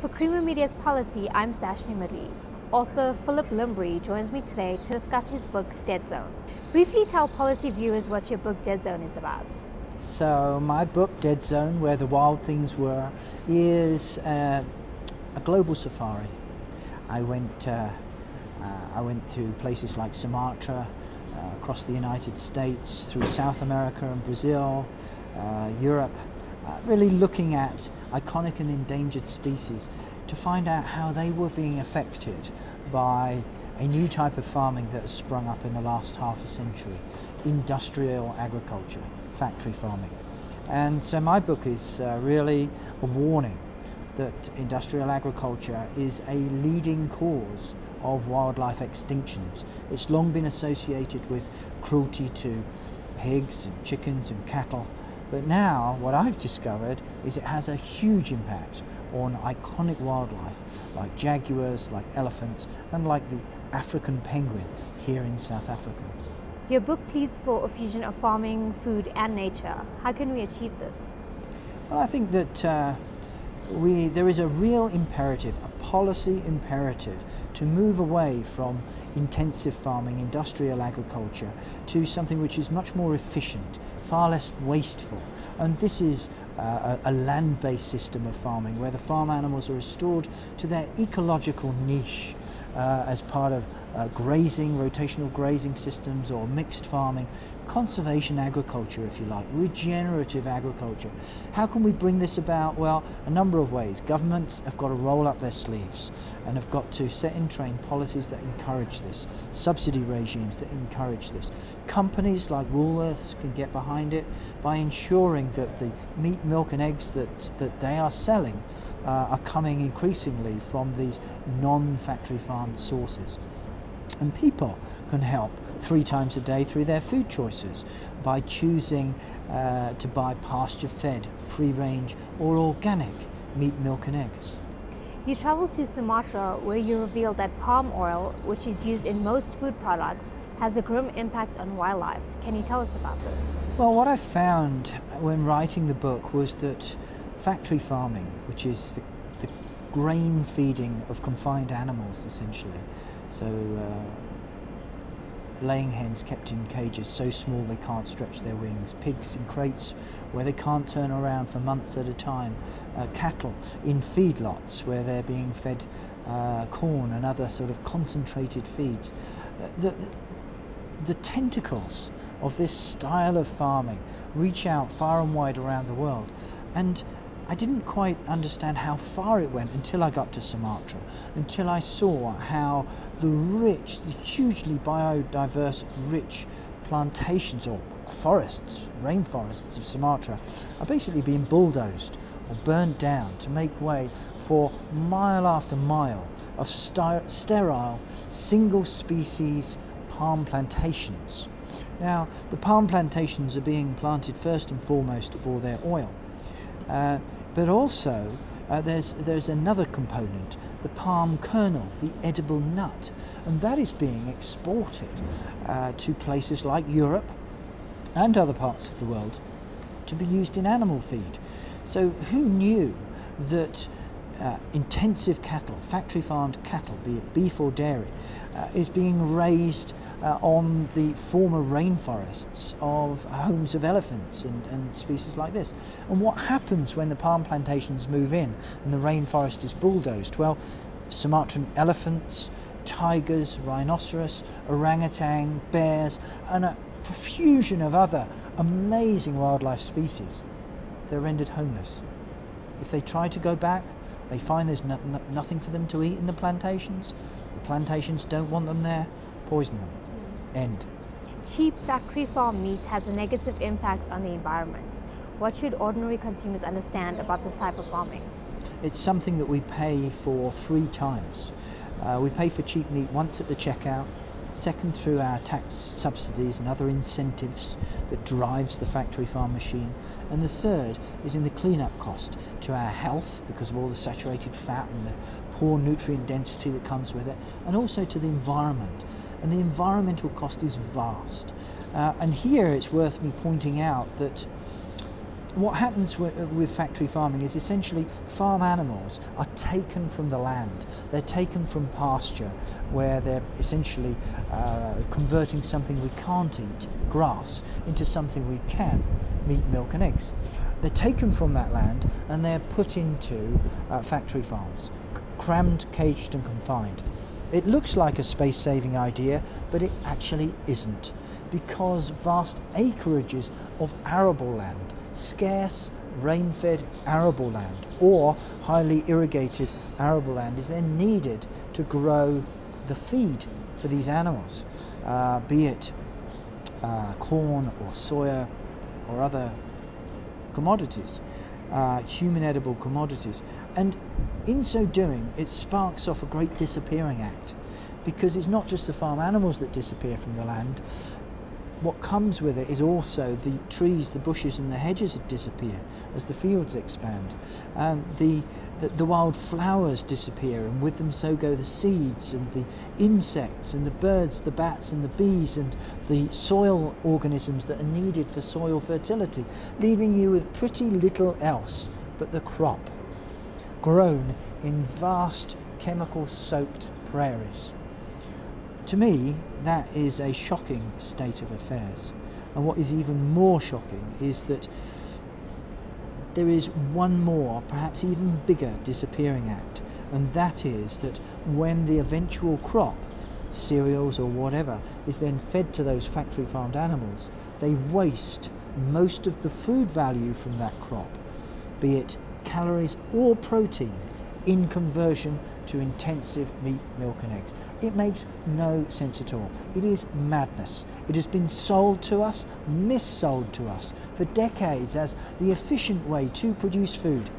For Creamer Media's Polity, I'm Sashni Midley. Author Philip Limbry joins me today to discuss his book, Dead Zone. Briefly tell Polity viewers what your book, Dead Zone, is about. So my book, Dead Zone, Where the Wild Things Were, is a global safari. I went to places like Sumatra, across the United States, through South America and Brazil, Europe, really looking at iconic and endangered species to find out how they were being affected by a new type of farming that has sprung up in the last half a century, industrial agriculture, factory farming. And so my book is really a warning that industrial agriculture is a leading cause of wildlife extinctions. It's long been associated with cruelty to pigs and chickens and cattle, but now what I've discovered is it has a huge impact on iconic wildlife like jaguars, like elephants, and like the African penguin here in South Africa. Your book pleads for a fusion of farming, food and nature. How can we achieve this? Well, I think that there is a real imperative, a policy imperative, to move away from intensive farming, industrial agriculture, to something which is much more efficient, far less wasteful. And this is a land-based system of farming where the farm animals are restored to their ecological niche as part of grazing, rotational grazing systems, or mixed farming, conservation agriculture, if you like, regenerative agriculture. How can we bring this about? Well, a number of ways. Governments have got to roll up their sleeves and have got to set in train policies that encourage this, subsidy regimes that encourage this. Companies like Woolworths can get behind it by ensuring that the meat, milk and eggs that they are selling are coming increasingly from these non-factory farmed sources. And people can help 3 times a day through their food choices by choosing to buy pasture-fed, free-range or organic meat, milk and eggs. You traveled to Sumatra where you revealed that palm oil, which is used in most food products, has a grim impact on wildlife. Can you tell us about this? Well, what I found when writing the book was that factory farming, which is the grain feeding of confined animals essentially, so laying hens kept in cages so small they can't stretch their wings, pigs in crates where they can't turn around for months at a time, cattle in feedlots where they're being fed corn and other sort of concentrated feeds. The tentacles of this style of farming reach out far and wide around the world, and I didn't quite understand how far it went until I got to Sumatra, until I saw how the rich, the hugely biodiverse, rich plantations or forests, rainforests of Sumatra are basically being bulldozed or burnt down to make way for mile after mile of sterile, single species palm plantations. Now, the palm plantations are being planted first and foremost for their oil. But also there's another component, the palm kernel, the edible nut, and that is being exported to places like Europe and other parts of the world to be used in animal feed. So who knew that intensive cattle, factory farmed cattle, be it beef or dairy, is being raised on the former rainforests of homes of elephants and species like this. And what happens when the palm plantations move in and the rainforest is bulldozed? Well, Sumatran elephants, tigers, rhinoceros, orangutan, bears, and a profusion of other amazing wildlife species, they're rendered homeless. If they try to go back, they find there's nothing for them to eat in the plantations. The plantations don't want them there, poison them. End. Cheap factory farm meat has a negative impact on the environment. What should ordinary consumers understand about this type of farming? It's something that we pay for 3 times. We pay for cheap meat once at the checkout, second through our tax subsidies and other incentives that drives the factory farm machine, and the third is in the cleanup cost to our health because of all the saturated fat and the poor nutrient density that comes with it, and also to the environment. And the environmental cost is vast. And here it's worth me pointing out that what happens with factory farming is essentially farm animals are taken from the land. They're taken from pasture, where they're essentially converting something we can't eat, grass, into something we can, meat, milk and eggs. They're taken from that land and they're put into factory farms, crammed, caged and confined. It looks like a space-saving idea, but it actually isn't, because vast acreages of arable land, scarce rain-fed arable land or highly irrigated arable land, is then needed to grow the feed for these animals, be it corn or soya or other commodities, human edible commodities. And in so doing, it sparks off a great disappearing act, because it's not just the farm animals that disappear from the land. What comes with it is also the trees, the bushes and the hedges that disappear as the fields expand. The wild flowers disappear, and with them so go the seeds and the insects and the birds, the bats and the bees and the soil organisms that are needed for soil fertility, leaving you with pretty little else but the crop, grown in vast chemical-soaked prairies. To me, that is a shocking state of affairs. And what is even more shocking is that there is one more, perhaps even bigger, disappearing act, and that is that when the eventual crop, cereals or whatever, is then fed to those factory farmed animals, they waste most of the food value from that crop, be it calories or protein, in conversion to intensive meat, milk and eggs. It makes no sense at all. It is madness. It has been sold to us, missold to us for decades as the efficient way to produce food.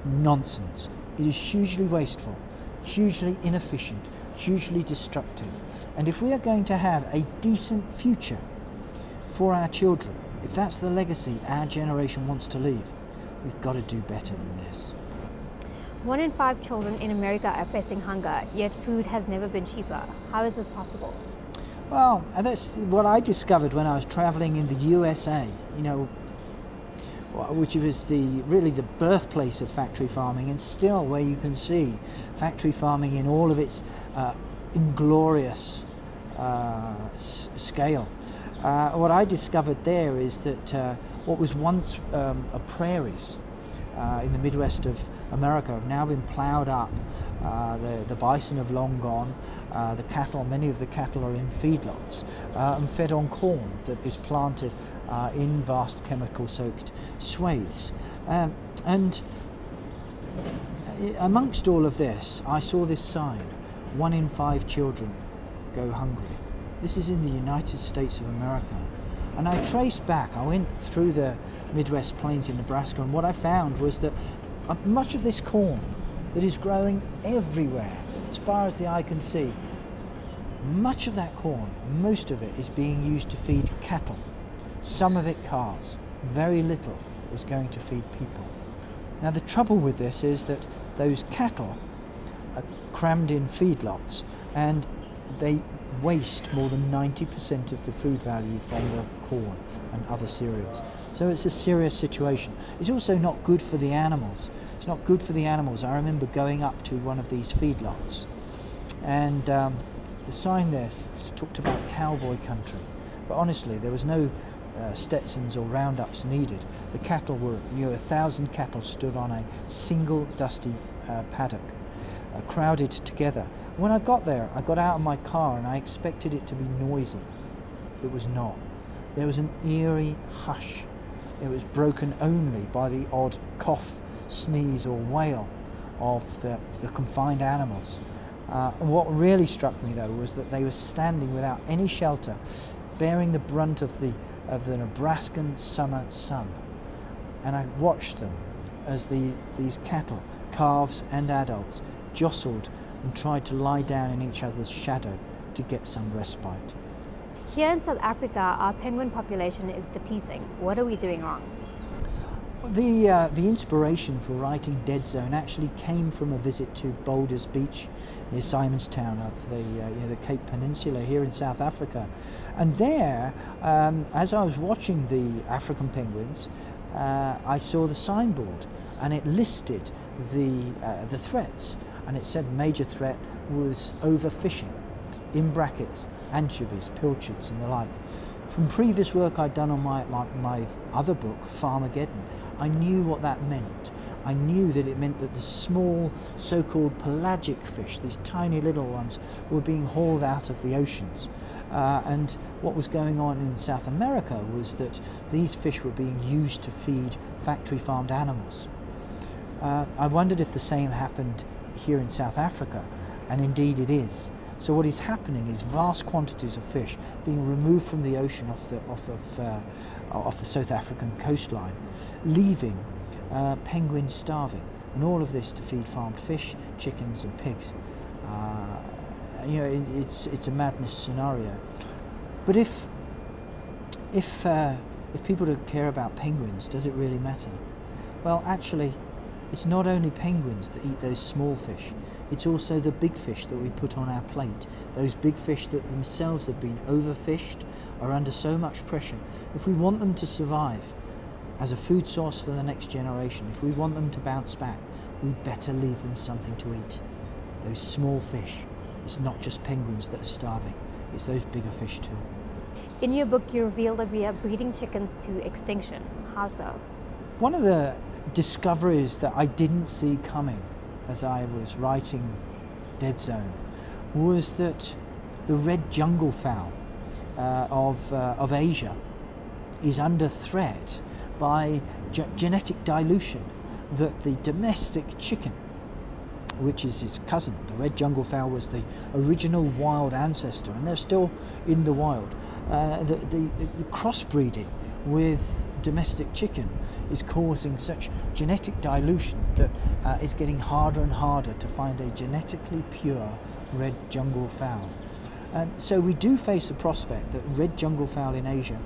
Nonsense. It is hugely wasteful, hugely inefficient, hugely destructive. And if we are going to have a decent future for our children, if that's the legacy our generation wants to leave, we've got to do better than this. 1 in 5 children in America are facing hunger, yet food has never been cheaper. How is this possible? Well, that's what I discovered when I was traveling in the USA, which was really the birthplace of factory farming, and still where you can see factory farming in all of its inglorious scale. What I discovered there is that what was once prairies in the Midwest of America have now been ploughed up. The bison have long gone. The cattle, many of the cattle are in feedlots and fed on corn that is planted in vast chemical-soaked swathes. And amongst all of this, I saw this sign: 1 in 5 children go hungry. This is in the United States of America. And I traced back, I went through the Midwest plains in Nebraska, and what I found was that much of this corn that is growing everywhere, as far as the eye can see, much of that corn, most of it, is being used to feed cattle, some of it calves. Very little is going to feed people. Now the trouble with this is that those cattle are crammed in feedlots, and they waste more than 90% of the food value from the corn and other cereals. So it's a serious situation. It's also not good for the animals. It's not good for the animals. I remember going up to one of these feedlots, and the sign there talked about cowboy country, but honestly there was no Stetsons or roundups needed. The cattle were, 1,000 cattle stood on a single dusty paddock, crowded together. When I got there, I got out of my car and I expected it to be noisy. It was not. There was an eerie hush. It was broken only by the odd cough, sneeze or wail of the confined animals. And what really struck me though was that they were standing without any shelter, bearing the brunt of the Nebraskan summer sun. And I watched them as these cattle, calves and adults, jostled and tried to lie down in each other's shadow to get some respite. Here in South Africa, our penguin population is depleting. What are we doing wrong? The inspiration for writing Dead Zone actually came from a visit to Boulders Beach near Simonstown of the Cape Peninsula here in South Africa. And there, as I was watching the African penguins, I saw the signboard, and it listed the threats, and it said major threat was overfishing, in brackets, anchovies, pilchards and the like. From previous work I'd done on my other book, Farmageddon, I knew what that meant. I knew that it meant that the small so-called pelagic fish, these tiny little ones, were being hauled out of the oceans. And what was going on in South America was that these fish were being used to feed factory-farmed animals. I wondered if the same happened here in South Africa, and indeed it is. So what is happening is vast quantities of fish being removed from the ocean off the South African coastline, leaving penguins starving, and all of this to feed farmed fish, chickens and pigs. You know, it's a madness scenario. But if people don't care about penguins, does it really matter? Well, actually, it's not only penguins that eat those small fish. It's also the big fish that we put on our plate. Those big fish that themselves have been overfished, are under so much pressure. If we want them to survive as a food source for the next generation, if we want them to bounce back, we better leave them something to eat. Those small fish. It's not just penguins that are starving, it's those bigger fish too. In your book, you reveal that we are breeding chickens to extinction. How so? One of the discoveries that I didn't see coming as I was writing Dead Zone was that the red jungle fowl of Asia is under threat by genetic dilution, that the domestic chicken, which is its cousin, the red jungle fowl was the original wild ancestor, and they're still in the wild. The crossbreeding with domestic chicken is causing such genetic dilution that it's getting harder and harder to find a genetically pure red jungle fowl. So we do face the prospect that red jungle fowl in Asia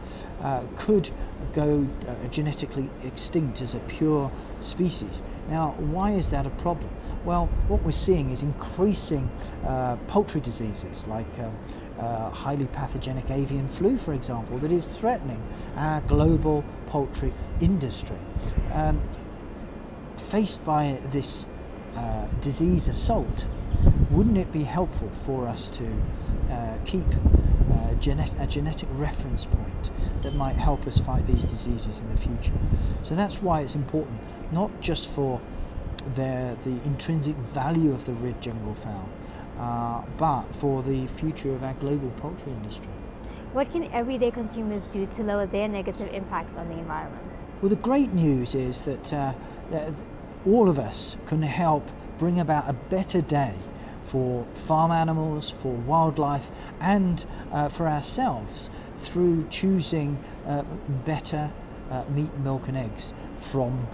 could go genetically extinct as a pure species. Now, why is that a problem? Well, what we're seeing is increasing poultry diseases like highly pathogenic avian flu, for example, that is threatening our global poultry industry. Faced by this disease assault, wouldn't it be helpful for us to keep a genetic reference point that might help us fight these diseases in the future? So that's why it's important, not just for the intrinsic value of the red jungle fowl, but for the future of our global poultry industry. What can everyday consumers do to lower their negative impacts on the environment? Well, the great news is that all of us can help bring about a better day for farm animals, for wildlife, and for ourselves through choosing better meat, milk and eggs from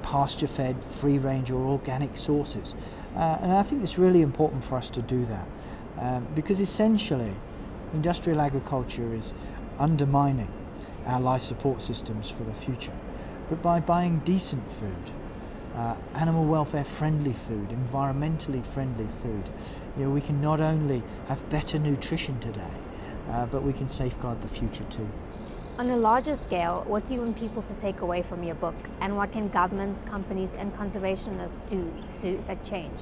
pasture-fed, free-range or organic sources. And I think it's really important for us to do that because essentially industrial agriculture is undermining our life support systems for the future. But by buying decent food, animal welfare friendly food, environmentally friendly food, we can not only have better nutrition today, but we can safeguard the future too. On a larger scale, what do you want people to take away from your book, and what can governments, companies and conservationists do to effect change?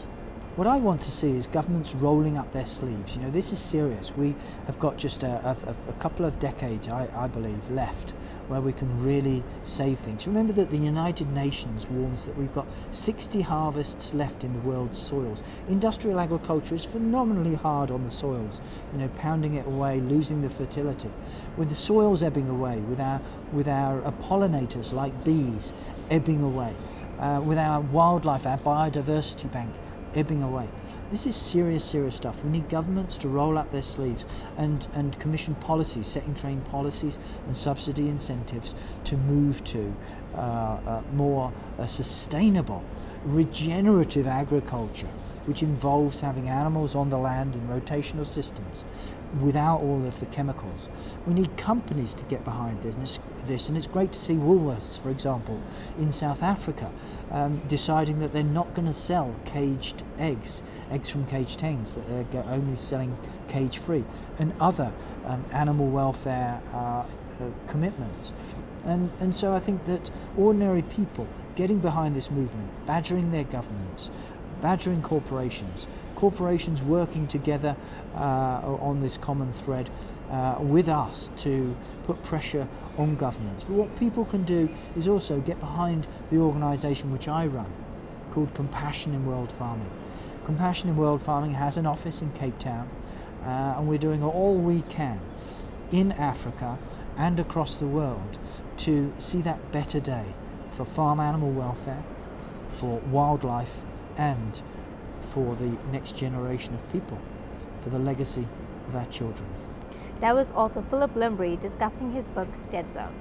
What I want to see is governments rolling up their sleeves. This is serious. We have got just a couple of decades, I believe, left where we can really save things. Remember that the United Nations warns that we've got 60 harvests left in the world's soils. Industrial agriculture is phenomenally hard on the soils, pounding it away, losing the fertility. With the soils ebbing away, with our pollinators like bees ebbing away, with our wildlife, our biodiversity bank ebbing away. This is serious, serious stuff. We need governments to roll up their sleeves and commission policies, setting train policies and subsidy incentives to move to more sustainable, regenerative agriculture, which involves having animals on the land in rotational systems without all of the chemicals. We need companies to get behind this, and it's great to see Woolworths, for example, in South Africa, deciding that they're not going to sell caged eggs from caged hens, that they're only selling cage-free, and other animal welfare commitments. And so I think that ordinary people getting behind this movement, badgering their governments, badgering corporations, corporations working together on this common thread with us to put pressure on governments. But what people can do is also get behind the organisation which I run, called Compassion in World Farming. Compassion in World Farming has an office in Cape Town, and we're doing all we can in Africa and across the world to see that better day for farm animal welfare, for wildlife, and for the next generation of people, for the legacy of our children. That was author Philip Limbury discussing his book, Dead Zone.